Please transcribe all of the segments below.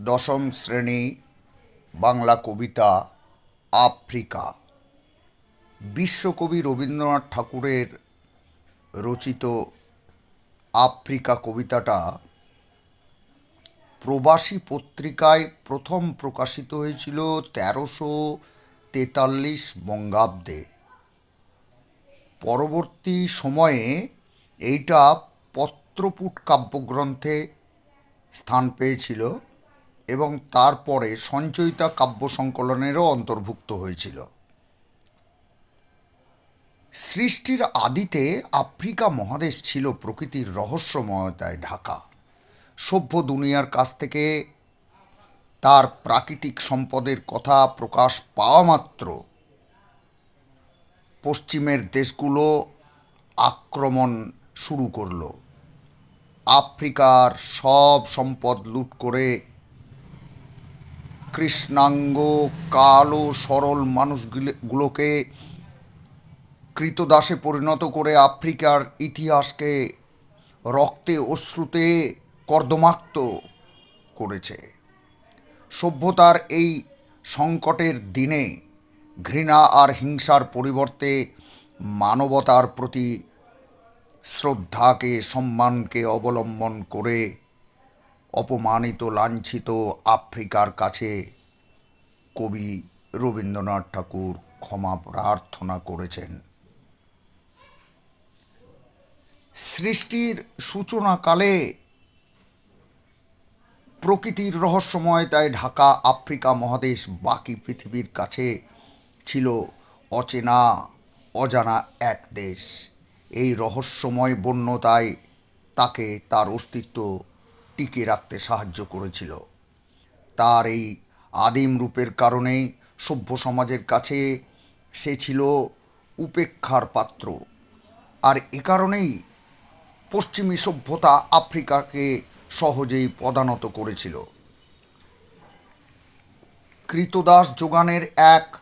দশম শ্রেণী বাংলা কবিতা আফ্রিকা। বিশ্বকবি রবীন্দ্রনাথ ঠাকুরের রচিত আফ্রিকা কবিতাটা প্রবাসী পত্রিকায় প্রথম প্রকাশিত হয়েছিল 1343 বঙ্গাব্দে। পরবর্তী সময়ে এইটা পত্রপুট কাব্যগ্রন্থে স্থান পেয়েছিল এবং তারপরে সঞ্চয়িতা কাব্য সংকলনেরও অন্তর্ভুক্ত হয়েছিল। সৃষ্টির আদিতে আফ্রিকা মহাদেশ ছিল প্রকৃতির রহস্যময়তায় ঢাকা। সভ্য দুনিয়ার কাছ থেকে তার প্রাকৃতিক সম্পদের কথা প্রকাশ পাওয়া মাত্র পশ্চিমের দেশগুলো আক্রমণ শুরু করল। আফ্রিকার সব সম্পদ লুট করে কৃষ্ণাঙ্গ কালো সরল মানুষগুলোকে কৃতদাসে পরিণত করে আফ্রিকার ইতিহাসকে রক্তে অশ্রুতে কর্দমাক্ত করেছে। সভ্যতার এই সংকটের দিনে ঘৃণা আর হিংসার পরিবর্তে মানবতার প্রতি শ্রদ্ধাকে সম্মানকে অবলম্বন করে অপমানিত লাঞ্ছিত আফ্রিকার কাছে কবি রবীন্দ্রনাথ ঠাকুর ক্ষমা প্রার্থনা করেছেন। সৃষ্টির সূচনাকালে প্রকৃতির রহস্যময়তায় ঢাকা আফ্রিকা মহাদেশ বাকি পৃথিবীর কাছে ছিল অচেনা অজানা এক দেশ। এই রহস্যময় বন্যতায় তাকে তার অস্তিত্ব টিকিয়ে রাখতে সাহায্য করেছিল। তার এই আদিম রূপের কারণেই সভ্য সমাজের কাছে সে ছিল উপেক্ষার পাত্র। আর এ কারণেই পশ্চিমী সভ্যতা আফ্রিকাকে সহজেই পদানত করেছিল। কৃতদাস যোগানের এক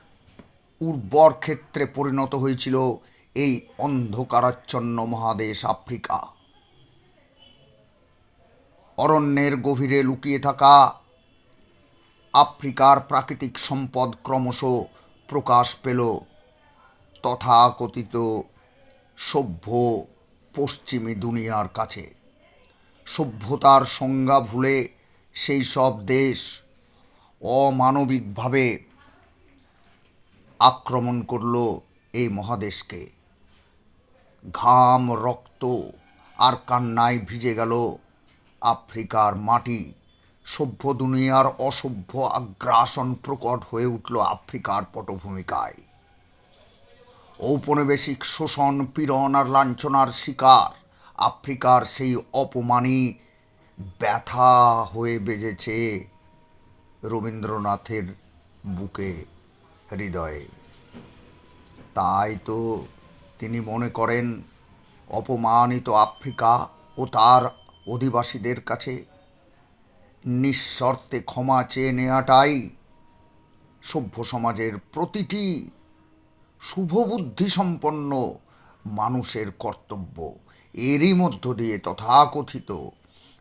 উর্বর ক্ষেত্রে পরিণত হয়েছিল এই অন্ধকারাচ্ছন্ন মহাদেশ আফ্রিকা। অরণ্যের গভীরে লুকিয়ে থাকা আফ্রিকার প্রাকৃতিক সম্পদ ক্রমশ প্রকাশ পেল তথাকথিত সভ্য পশ্চিমী দুনিয়ার কাছে। সভ্যতার সংজ্ঞা ভুলে সেই সব দেশ অমানবিকভাবে আক্রমণ করল এই মহাদেশকে। ঘাম রক্ত আর কান্নায় ভিজে গেল আফ্রিকার মাটি। সভ্য দুনিয়ার অসভ্য আগ্রাসন প্রকট হয়ে উঠল আফ্রিকার পটভূমিকায়। ঔপনিবেশিক শোষণ পীড়ন আর লাঞ্ছনার শিকার আফ্রিকার সেই অপমানই ব্যথা হয়ে বেজেছে রবীন্দ্রনাথের বুকে, হৃদয়ে। তাই তো তিনি মনে করেন অপমানিত আফ্রিকা ও তার অধিবাসীদের কাছে নিঃশর্তে ক্ষমা চেয়ে নেওয়াটাই সভ্য সমাজের প্রতিটি শুভবুদ্ধিসম্পন্ন মানুষের কর্তব্য। এরই মধ্য দিয়ে তথাকথিত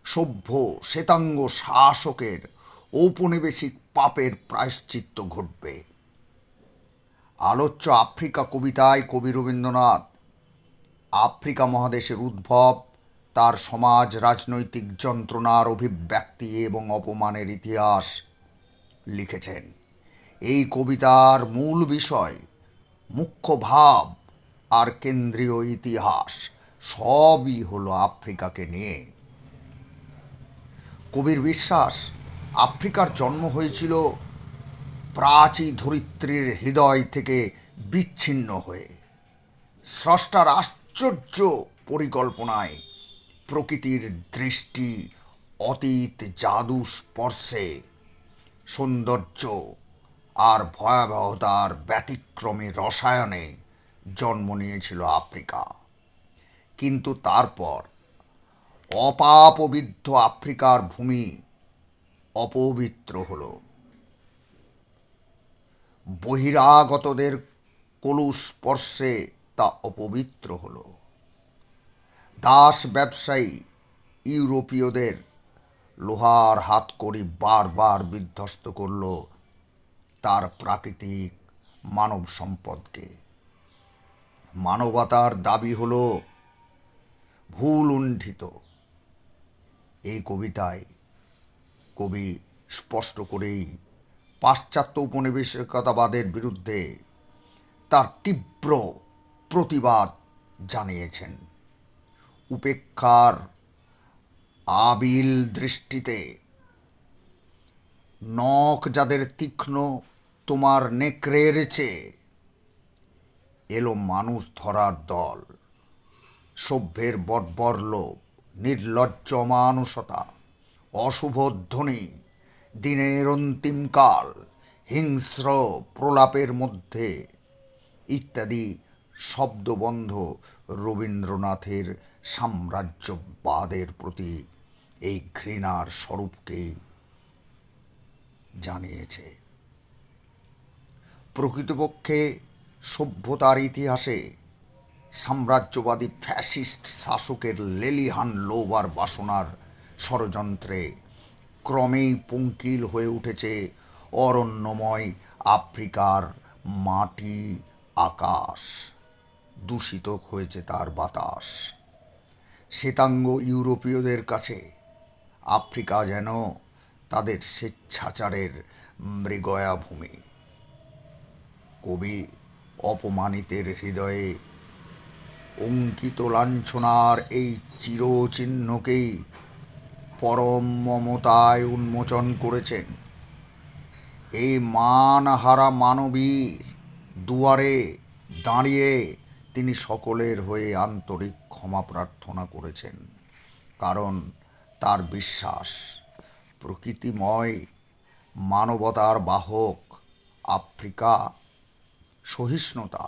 সভ্য শ্বেতাঙ্গ শাসকের ঔপনিবেশিক পাপের প্রায়শ্চিত্ত ঘটবে। আলোচ্য আফ্রিকা কবিতায় কবি রবীন্দ্রনাথ আফ্রিকা মহাদেশের উদ্ভব, তার সমাজ রাজনৈতিক যন্ত্রণার অভিব্যক্তি এবং অপমানের ইতিহাস লিখেছেন। এই কবিতার মূল বিষয়, মুখ্য ভাব আর কেন্দ্রীয় ইতিহাস সবই হলো আফ্রিকাকে নিয়ে। কবির বিশ্বাস আফ্রিকার জন্ম হয়েছিল প্রাচী ধরিত্রীর হৃদয় থেকে বিচ্ছিন্ন হয়ে। স্রষ্টার আশ্চর্য পরিকল্পনায় প্রকৃতির দৃষ্টি অতীত জাদু স্পর্শে সৌন্দর্য আর ভয়াবহতার ব্যতিক্রমী রসায়নে জন্ম নিয়েছিল আফ্রিকা। কিন্তু তারপর অপাপবিদ্ধ আফ্রিকার ভূমি অপবিত্র হল। বহিরাগতদের কলুষ স্পর্শে তা অপবিত্র হল। দাস ব্যবসায়ী ইউরোপীয়দের লোহার হাতকড়ি বারবার বিধ্বস্ত করল তার প্রাকৃতিক মানব সম্পদকে। মানবতার দাবি হলো ভুল উণ্ঠিত। এই কবিতায় কবি স্পষ্ট করেই পাশ্চাত্য উপনিবেশিকতাবাদের বিরুদ্ধে তার তীব্র প্রতিবাদ জানিয়েছেন। উপেক্ষার আবিল দৃষ্টিতে নখ যাদের তীক্ষ্ণ তোমার নেকড়ের চেয়ে, এলো মানুষ ধরার দল। সভ্যের বর্বর লোভ, নির্লজ্জ মানুষতা, অশুভ ধ্বনি, দিনের অন্তিমকাল, হিংস্র প্রলাপের মধ্যে ইত্যাদি শব্দবন্ধ রবীন্দ্রনাথের সাম্রাজ্যবাদের প্রতি এই ঘৃণার স্বরূপকে জানিয়েছে। প্রকৃতপক্ষে সভ্যতার ইতিহাসে সাম্রাজ্যবাদী ফ্যাসিস্ট শাসকের লেলিহান লোভ আর বাসনার ষড়যন্ত্রে ক্রমেই পঙ্কিল হয়ে উঠেছে অরণ্যময় আফ্রিকার মাটি, আকাশ। দূষিত হয়েছে তার বাতাস। শ্বেতাঙ্গ ইউরোপীয়দের কাছে আফ্রিকা যেন তাদের স্বেচ্ছাচারের মৃগয়াভূমি। কবি অপমানিতের হৃদয়ে অঙ্কিত লাঞ্ছনার এই চিরচিহ্নকেই পরম মমতায় উন্মোচন করেছেন। এই মানহারা মানবীর দুয়ারে দাঁড়িয়ে তিনি সকলের হয়ে আন্তরিক ক্ষমা প্রার্থনা করেছেন। কারণ তার বিশ্বাস প্রকৃতিময় মানবতার বাহক আফ্রিকা সহিষ্ণুতা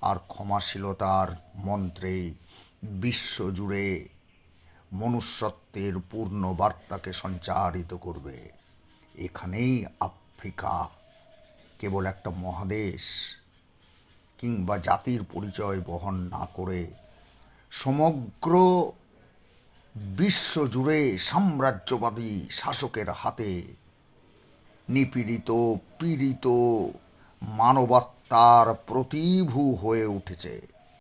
আর ক্ষমাশীলতার মন্ত্রে বিশ্বজুড়ে মনুষ্যত্বের পূর্ণ বার্তাকে সঞ্চারিত করবে। এখানেই আফ্রিকা কেবল একটা মহাদেশ কিংবা জাতির পরিচয় বহন না করে সমগ্র বিশ্বজুড়ে সাম্রাজ্যবাদী শাসকের হাতে নিপীড়িত পীড়িত মানবাত্মার প্রতিভূ হয়ে উঠেছে।